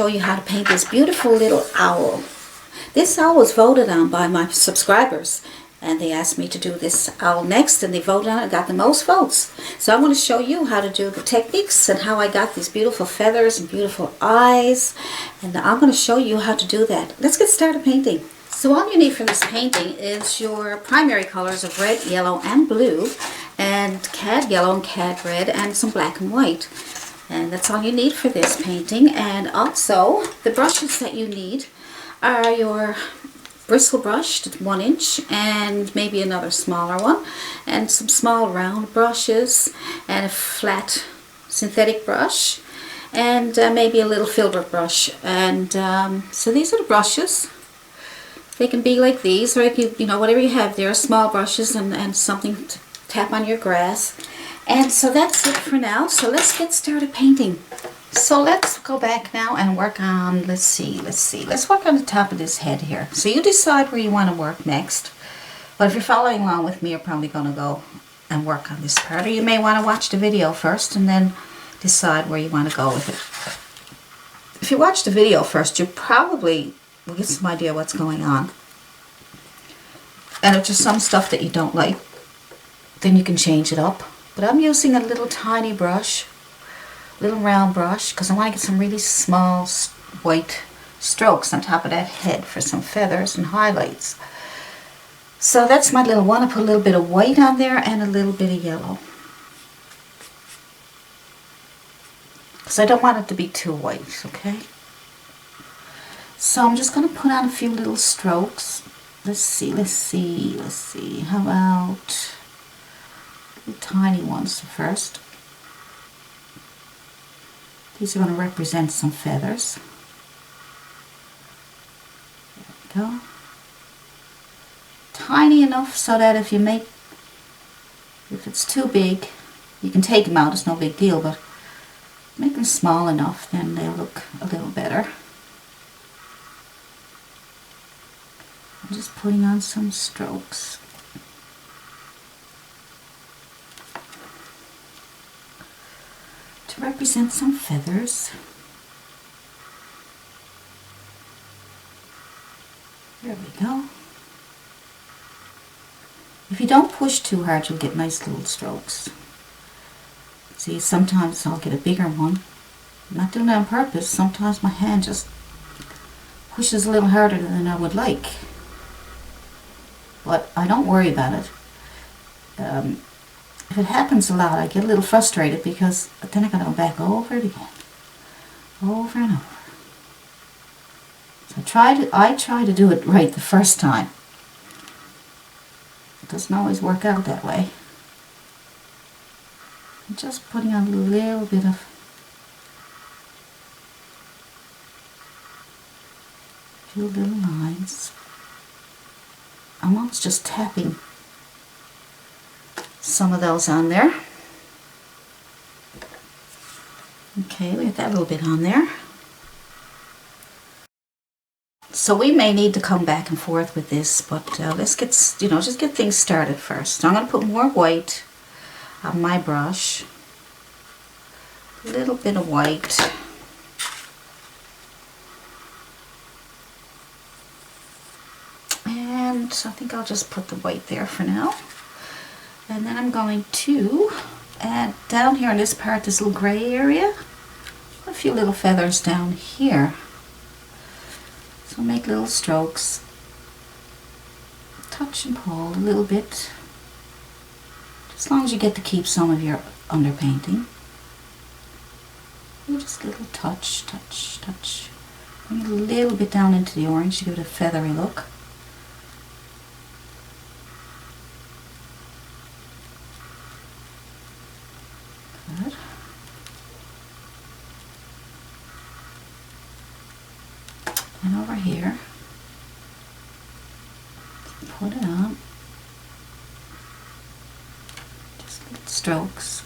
show you how to paint this beautiful little owl. This owl was voted on by my subscribers, and they asked me to do this owl next, and they voted on it and got the most votes. So I want to show you how to do the techniques and how I got these beautiful feathers and beautiful eyes, and I'm going to show you how to do that. Let's get started painting. So all you need for this painting is your primary colors of red, yellow, and blue, and cad yellow and cad red, and some black and white. And that's all you need for this painting. And also, the brushes that you need are your bristle brush, 1 inch, and maybe another smaller one, and some small round brushes, and a flat synthetic brush, and maybe a little filbert brush. And so these are the brushes. They can be like these, or you know, whatever you have there, small brushes and something to tap on your grass. And so that's it for now. So let's get started painting. So let's go back now and work on, let's work on the top of this head here. So you decide where you want to work next. But if you're following along with me, you're probably going to go and work on this part. Or you may want to watch the video first and then decide where you want to go with it. If you watch the video first, you probably will get some idea what's going on. And if there's some stuff that you don't like, then you can change it up. But I'm using a little tiny brush, little round brush, because I want to get some really small white strokes on top of that head for some feathers and highlights. So that's my little one. I put a little bit of white on there and a little bit of yellow, because I don't want it to be too white, okay? So I'm just going to put on a few little strokes. Let's see. How about little tiny ones first? These are going to represent some feathers. There we go. Tiny enough so that if it's too big, you can take them out, it's no big deal, but make them small enough, then they'll look a little better. I'm just putting on some strokes. To represent some feathers. There we go. If you don't push too hard, you'll get nice little strokes. See, sometimes I'll get a bigger one. I'm not doing it on purpose. Sometimes my hand just pushes a little harder than I would like. But I don't worry about it. If it happens a lot, I get a little frustrated, because then I gotta go back over it again, over and over. So I try to do it right the first time. It doesn't always work out that way. I'm just putting on a little bit of few little lines. I'm almost just tapping some of those on there. Okay, we got that little bit on there. So we may need to come back and forth with this, but let's get, just get things started first. So I'm going to put more white on my brush. A little bit of white. And I think I'll just put the white there for now. And then I'm going to add down here in this part, this little gray area, a few little feathers down here. So make little strokes, touch and pull a little bit, as long as you get to keep some of your underpainting. You just a little touch. Bring it a little bit down into the orange to give it a feathery look. Good. And over here, put it on, just little strokes.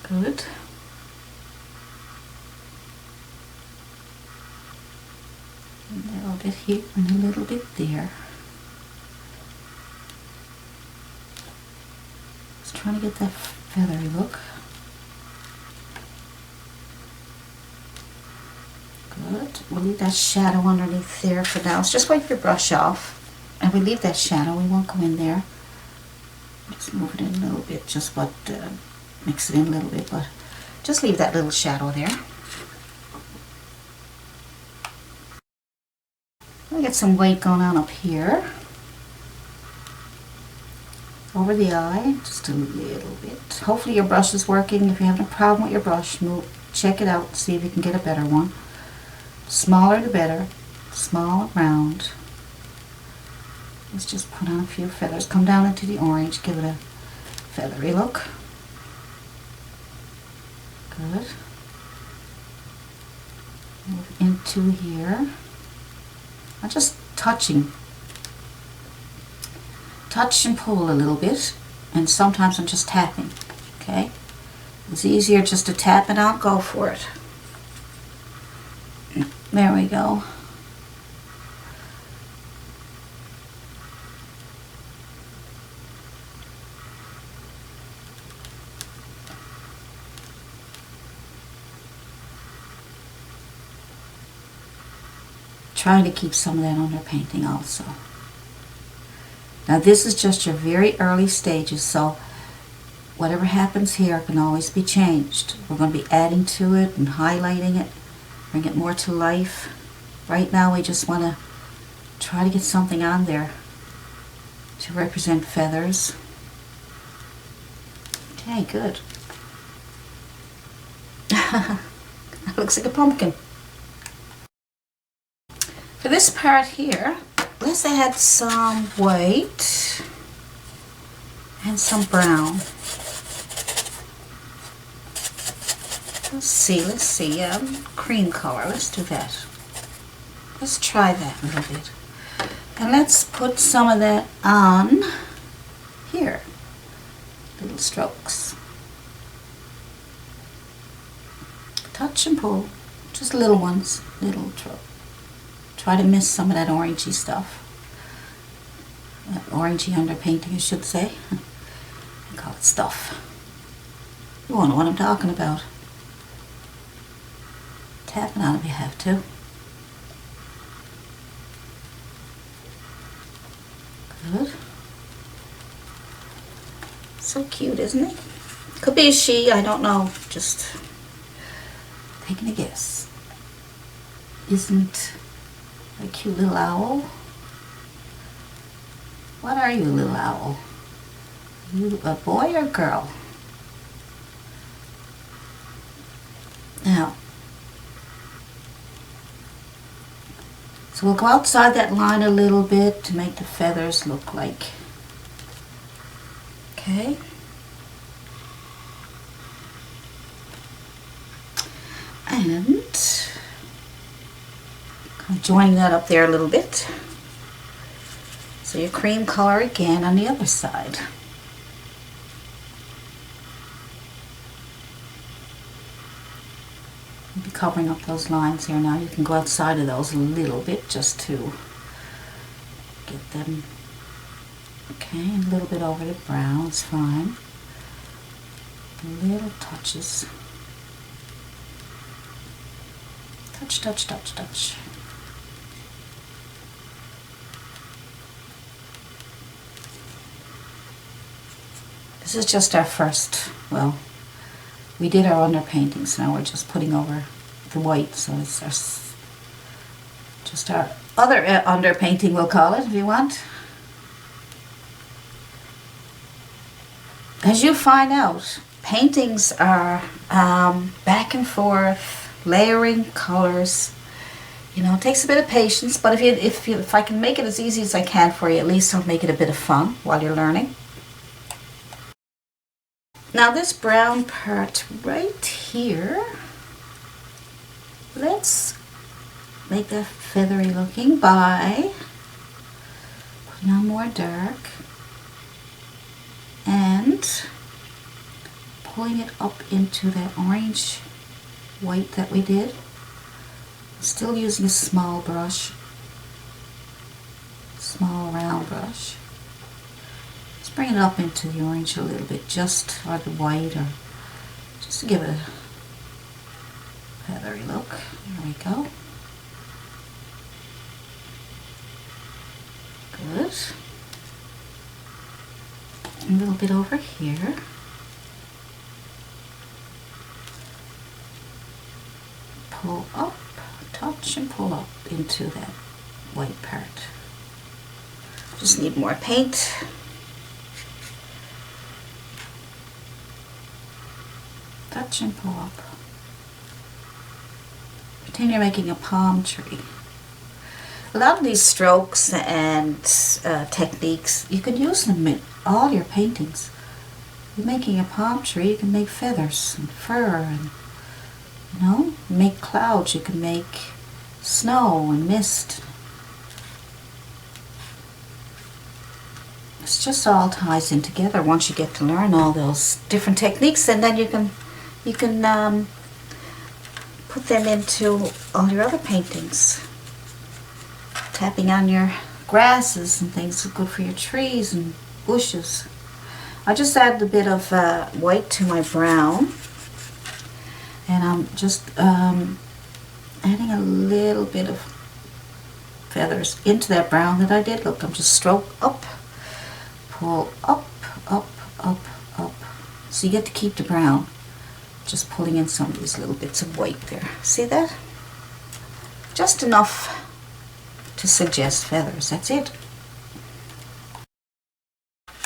Good. And a little bit here and a little bit there. trying to get that feathery look. Good. We'll leave that shadow underneath there for now. So just wipe your brush off. And we leave that shadow. We won't go in there. Just move it in a little bit. Just mix it in a little bit. But just leave that little shadow there. I'll get some white going on up here. Over the eye. Just a little bit. Hopefully your brush is working. If you're having a problem with your brush, check it out. See if you can get a better one. Smaller the better. Small, round. Let's just put on a few feathers. Come down into the orange. Give it a feathery look. Good. Move into here. I'm just touching. Touch and pull a little bit. And sometimes I'm just tapping. Okay? It's easier just to tap it out. Go for it. There we go. Trying to keep some of that underpainting also. Now this is just your very early stages, so whatever happens here can always be changed. We're going to be adding to it and highlighting it, bring it more to life. Right now we just want to try to get something on there to represent feathers. Okay, good. That looks like a pumpkin. For this part here, let's add some white and some brown. Let's see, cream color, let's do that. Let's try that a little bit. And let's put some of that on here. Little strokes. Touch and pull, just little ones, little strokes. Try to miss some of that orangey stuff. That orangey underpainting, I should say. I call it stuff. You won't know what I'm talking about. Tap it on if you have to. Good. So cute, isn't it? Could be a she, I don't know. Just taking a guess. Isn't a cute little owl? What are you, little owl? You a boy or girl? Now, so we'll go outside that line a little bit to make the feathers look like. Okay. And I'm joining that up there a little bit. So your cream color again on the other side. I'll be covering up those lines here now. You can go outside of those a little bit just to get them. Okay, and a little bit over the brown is fine. Little touches. Touch, touch, touch, touch. This is just our first, well, we did our underpainting, so now we're just putting over the white, so it's just our other underpainting, we'll call it, if you want. As you find out, paintings are back and forth, layering colors. You know, it takes a bit of patience, but if I can make it as easy as I can for you, at least I'll make it a bit of fun while you're learning. Now this brown part right here, let's make that feathery looking by putting on more dark and pulling it up into that orange white that we did. Still using a small brush, small round brush. Just Just bring it up into the orange a little bit, just or the white, or just to give it a feathery look. There we go. Good. A little bit over here. Pull up, touch and pull up into that white part. Just need more paint. Touch and pull up. Pretend you're making a palm tree. A lot of these strokes and techniques, you can use them in all your paintings. You're making a palm tree, you can make feathers and fur, and you know, make clouds, you can make snow and mist. It's just all ties in together once you get to learn all those different techniques, and then you can put them into all your other paintings. Tapping on your grasses and things is good for your trees and bushes. I just added a bit of white to my brown, and I'm just adding a little bit of feathers into that brown that I did. Look, I'm just stroke up, pull up, up, up, up. So you get to keep the brown. Just pulling in some of these little bits of white there. See that? Just enough to suggest feathers. That's it.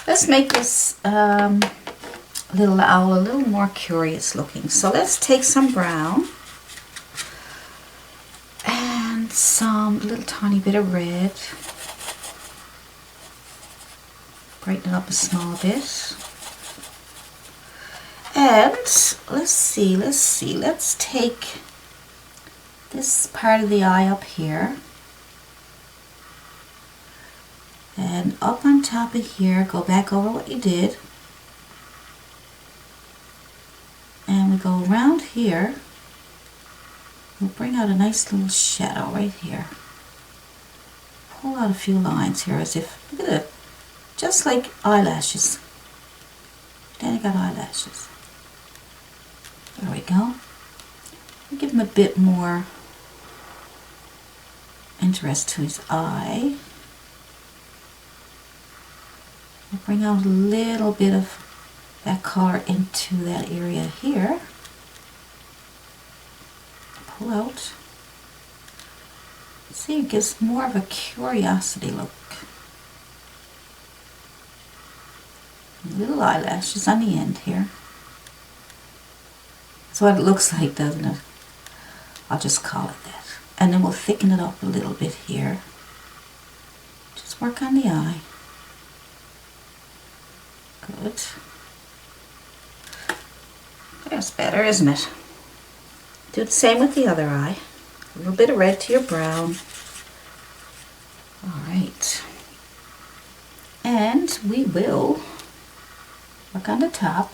Let's make this little owl a little more curious looking. So let's take some brown and some little tiny bit of red. Brighten it up a small bit. And let's take this part of the eye up here, and up on top of here, go back over what you did, and we go around here. We'll bring out a nice little shadow right here. Pull out a few lines here as if, look at it, just like eyelashes. Then I got eyelashes. There we go. We'll give him a bit more interest to his eye. We'll bring out a little bit of that color into that area here. Pull out. See, it gives more of a curiosity look. Little eyelashes on the end here. That's what it looks like, doesn't it? I'll just call it that. And then we'll thicken it up a little bit here. Just work on the eye. Good. That's better, isn't it? Do the same with the other eye. A little bit of red to your brown. Alright. And we will work on the top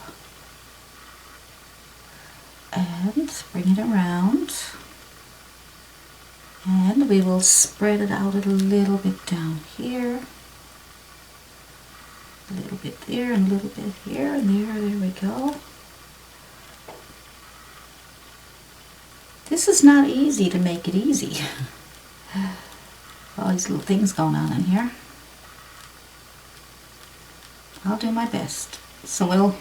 and bring it around, and we will spread it out a little bit down here, a little bit there, and a little bit here and there. There we go. This is not easy to make it easy. All these little things going on in here. I'll do my best. So we'll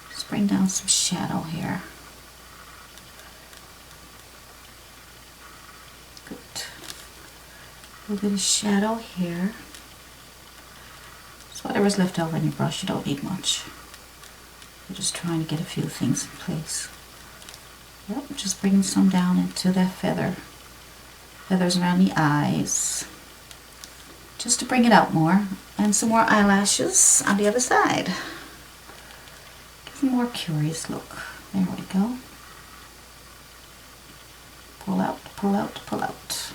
just bring down some shadow here. Good. A little bit of shadow here. So whatever's left over in your brush, you don't need much. You're just trying to get a few things in place. Yep, just bringing some down into that feathers around the eyes, just to bring it out more, and some more eyelashes on the other side. Give a more curious look. There we go. Pull out, pull out, pull out.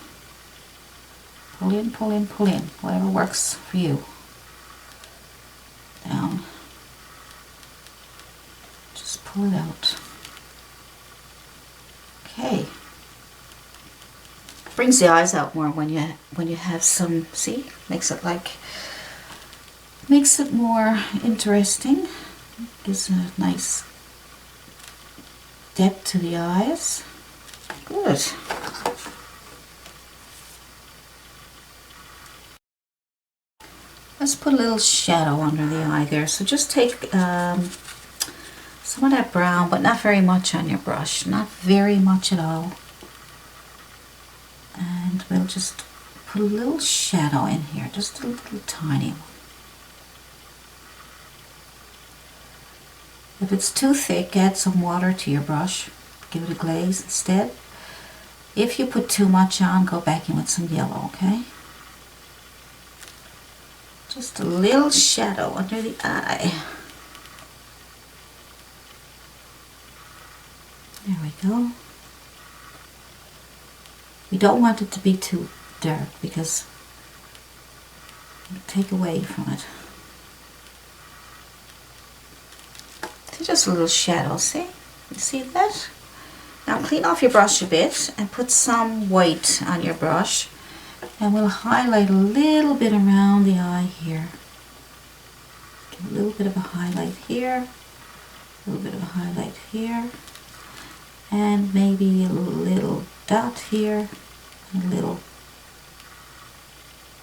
Pull in, pull in, pull in. Whatever works for you. Down. Just pull it out. Okay. Brings the eyes out more when you have some, see? Makes it like Makes it more interesting. Gives a nice depth to the eyes. Good. Let's put a little shadow under the eye there. So just take some of that brown, but not very much on your brush. Not very much at all. And we'll just put a little shadow in here. Just a little tiny one. If it's too thick, add some water to your brush. Give it a glaze instead. If you put too much on, go back in with some yellow, okay? Just a little shadow under the eye. There we go. We don't want it to be too dark because it'll take away from it. So just a little shadow, see? You see that? Now clean off your brush a bit and put some white on your brush, and we'll highlight a little bit around the eye here. Give a little bit of a highlight here, a little bit of a highlight here, and maybe a little dot here, and a little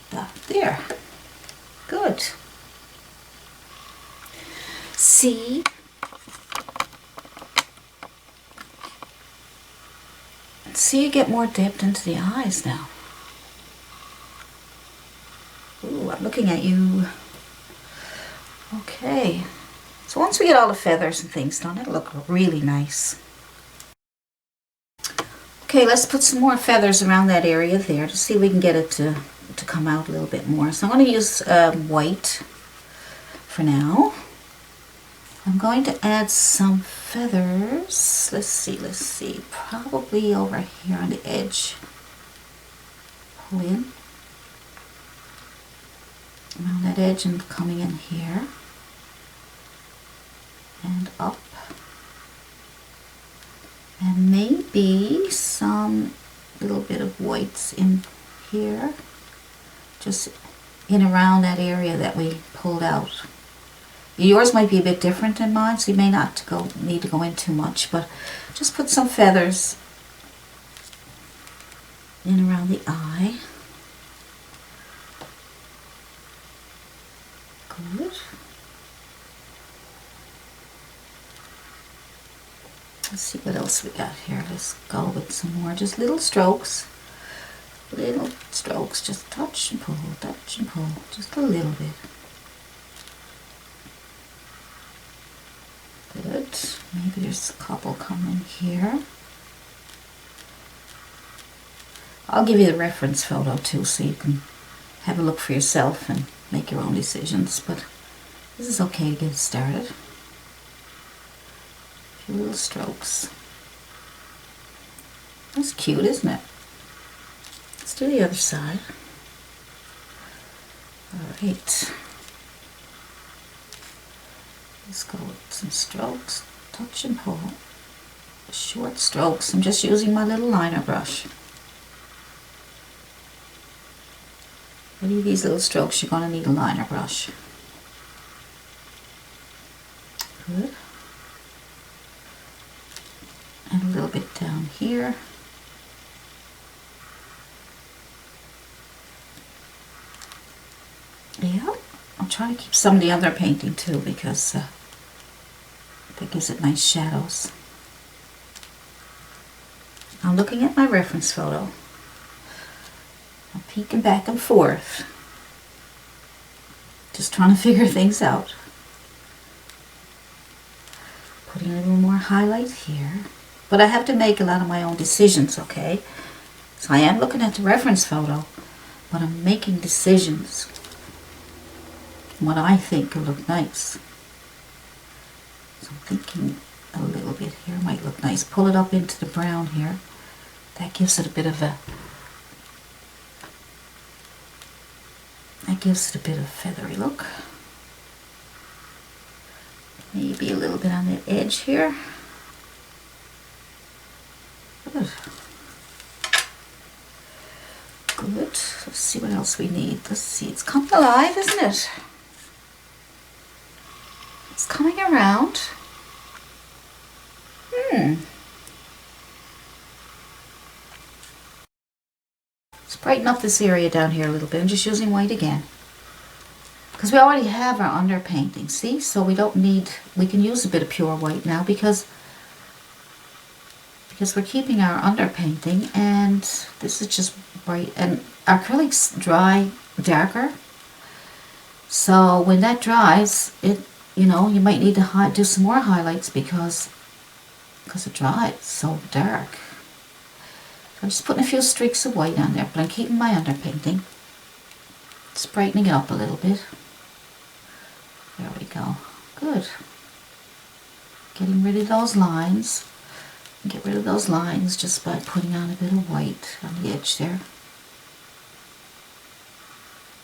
dot there. Good. See? See, you get more depth into the eyes now. Ooh, I'm looking at you. Okay. So once we get all the feathers and things done, it'll look really nice. Okay, let's put some more feathers around that area there to see if we can get it to come out a little bit more. So I'm going to use white for now. I'm going to add some feathers. Let's see, probably over here on the edge. Pull in around that edge and coming in here and up, and maybe some little bit of whites in here, just in around that area that we pulled out. Yours might be a bit different than mine, so you may not need to go in too much, but just put some feathers in around the eye. Good. Let's see what else we got here. Let's go with some more, just little strokes. Little strokes, just touch and pull, just a little bit. Good. Maybe there's a couple coming here. I'll give you the reference photo too, so you can have a look for yourself and make your own decisions, but this is okay to get started. A few little strokes. That's cute, isn't it? Let's do the other side. Alright. Let's go with some strokes, touch and pull. Short strokes. I'm just using my little liner brush. Any of these little strokes, you're going to need a liner brush. Good. And a little bit down here. Yeah, I'll try to keep some of the other painting too, because that gives it nice shadows. I'm looking at my reference photo. I'm peeking back and forth, just trying to figure things out. Putting a little more highlight here, but I have to make a lot of my own decisions, okay? So I am looking at the reference photo, but I'm making decisions. What I think will look nice. So I'm thinking a little bit here might look nice. Pull it up into the brown here. That gives it a bit of a feathery look. Maybe a little bit on the edge here. Good. Good. Let's see what else we need. Let's see. It's coming alive, isn't it? It's coming around. Let's brighten up this area down here a little bit. I'm just using white again. Because we already have our underpainting, see? So we don't need, we can use a bit of pure white now because we're keeping our underpainting, and this is just bright. And acrylics dry darker. So when that dries, it, you know, you might need to do some more highlights because it dries so dark. I'm just putting a few streaks of white on there, but I'm keeping my underpainting. Just brightening it up a little bit. There we go. Good. Getting rid of those lines. Get rid of those lines just by putting on a bit of white on the edge there.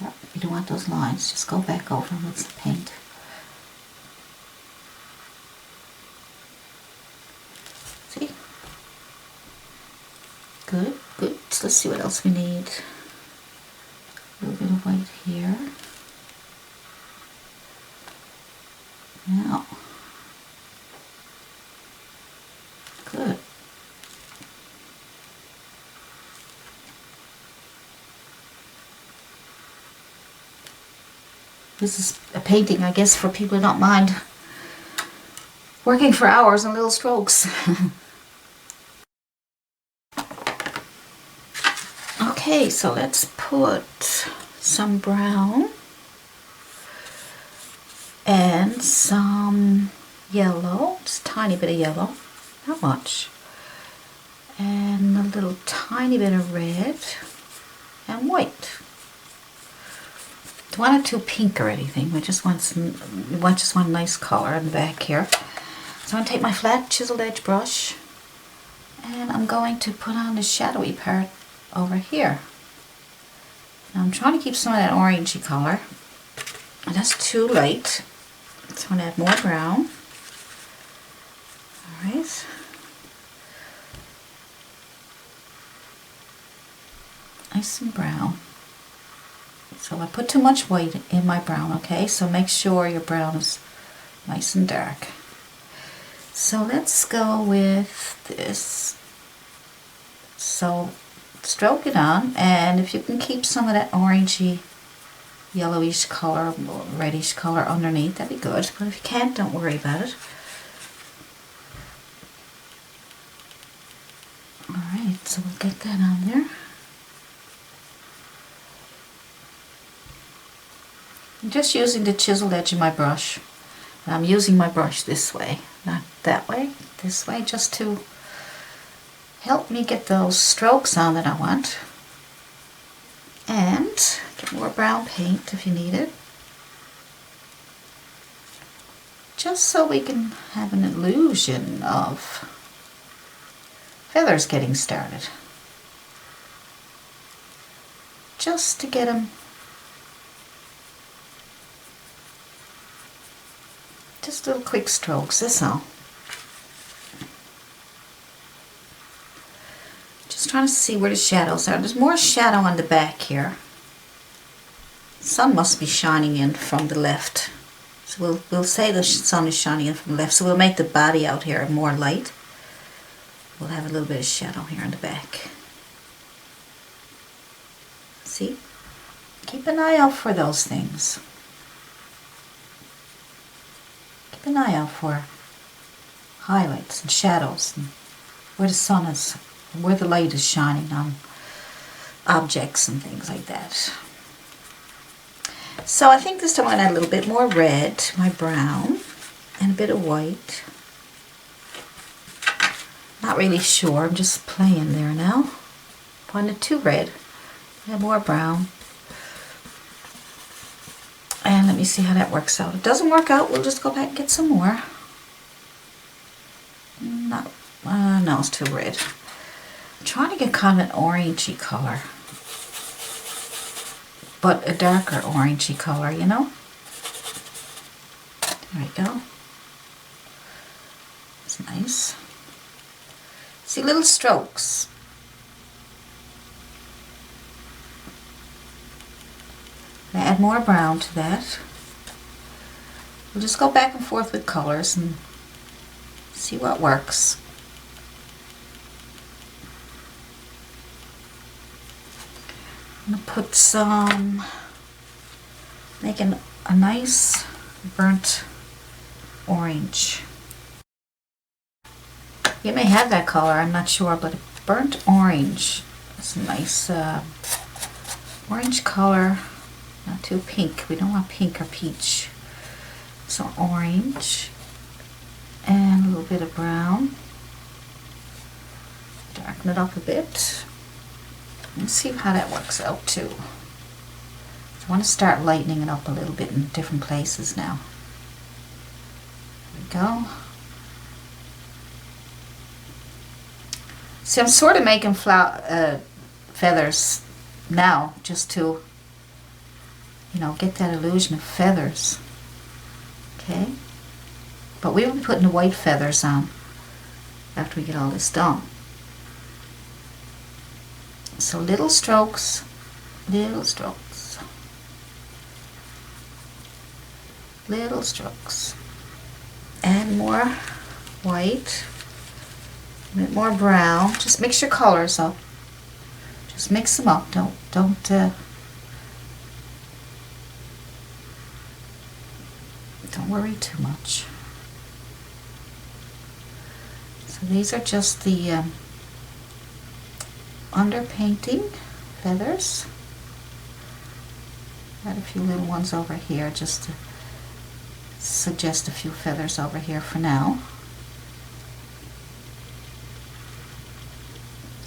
Yep, you don't want those lines. Just go back over them with some paint. See? Good, good. So let's see what else we need. A little bit of white here. Now, good. This is a painting, I guess, for people who don't mind working for hours on little strokes. Okay, so let's put some brown and some yellow, just a tiny bit of yellow, not much, and a little tiny bit of red and white. Don't want it too pink or anything. We just want one nice color in the back here. So I'm going to take my flat chiseled edge brush and I'm going to put on the shadowy part over here. Now I'm trying to keep some of that orangey color. And that's too light. So I'm going to add more brown. Alright. Nice and brown. So I put too much white in my brown, okay? So make sure your brown is nice and dark. So let's go with this. So stroke it on, and if you can keep some of that orangey, yellowish color, reddish color underneath, that'd be good. But if you can't, don't worry about it. Alright, so we'll get that on there. I'm just using the chiseled edge of my brush. And I'm using my brush this way, not that way, this way, just to help me get those strokes on that I want. And get more brown paint if you need it. Just so we can have an illusion of feathers getting started. Just to get them just little quick strokes, that's all. Just trying to see where the shadows are. There's more shadow on the back here. The sun must be shining in from the left. So we'll say the sun is shining in from the left. So we'll make the body out here more light. We'll have a little bit of shadow here in the back. See? Keep an eye out for those things. Keep an eye out for highlights and shadows and where the sun is, where the light is shining on objects and things like that. So I think this time I'm going to add a little bit more red to my brown and a bit of white. Not really sure, I'm just playing there now. Wanted too red, add more brown. And let me see how that works out. If it doesn't work out, we'll just go back and get some more. No, it's too red. I'm trying to get kind of an orangey color. But a darker orangey color, you know? There we go. It's nice. See, little strokes. Add more brown to that. We'll just go back and forth with colors and see what works. I'm going to put some, making a nice burnt orange. You may have that color, I'm not sure, but burnt orange. It's a nice orange color, not too pink. We don't want pink or peach. So orange and a little bit of brown. Darken it up a bit. Let's see how that works out too. I want to start lightening it up a little bit in different places now. There we go. See, I'm sort of making feathers now just to, you know, get that illusion of feathers. Okay? But we will be putting the white feathers on after we get all this done. So little strokes, little strokes, little strokes. Add more white, a bit more brown. Just mix your colors up. Just mix them up. Don't worry too much. So these are just the underpainting feathers. Got a few little ones over here just to suggest a few feathers over here for now.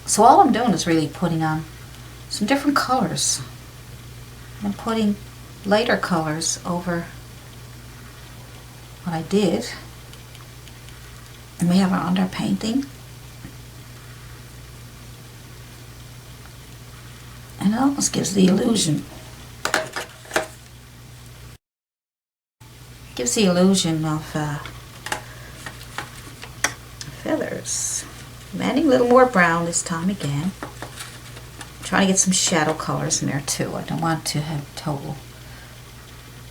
So all I'm doing is really putting on some different colors. I'm putting lighter colors over what I did. And we have our underpainting. And it almost gives the illusion. Gives the illusion of feathers. I'm adding a little more brown this time again. I'm trying to get some shadow colors in there too. I don't want to have total.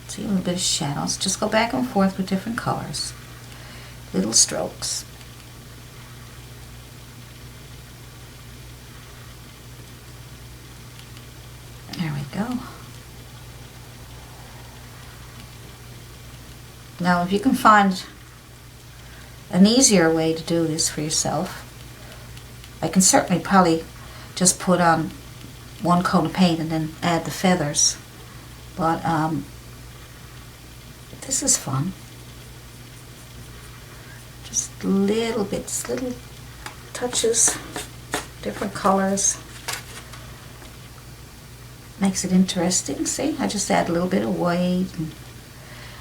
See, a little bit of shadows. Just go back and forth with different colors. Little strokes. There we go. Now if you can find an easier way to do this for yourself, I can certainly probably just put on one coat of paint and then add the feathers. But this is fun. Just little bits, little touches, different colors. Makes it interesting. See, I just add a little bit of white. And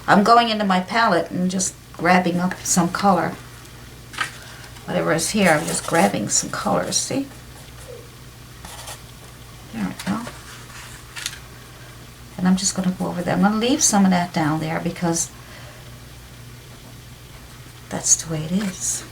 I'm going into my palette and just grabbing up some color. Whatever is here, I'm just grabbing some colors, see? There we go. And I'm just going to go over there. I'm going to leave some of that down there because that's the way it is.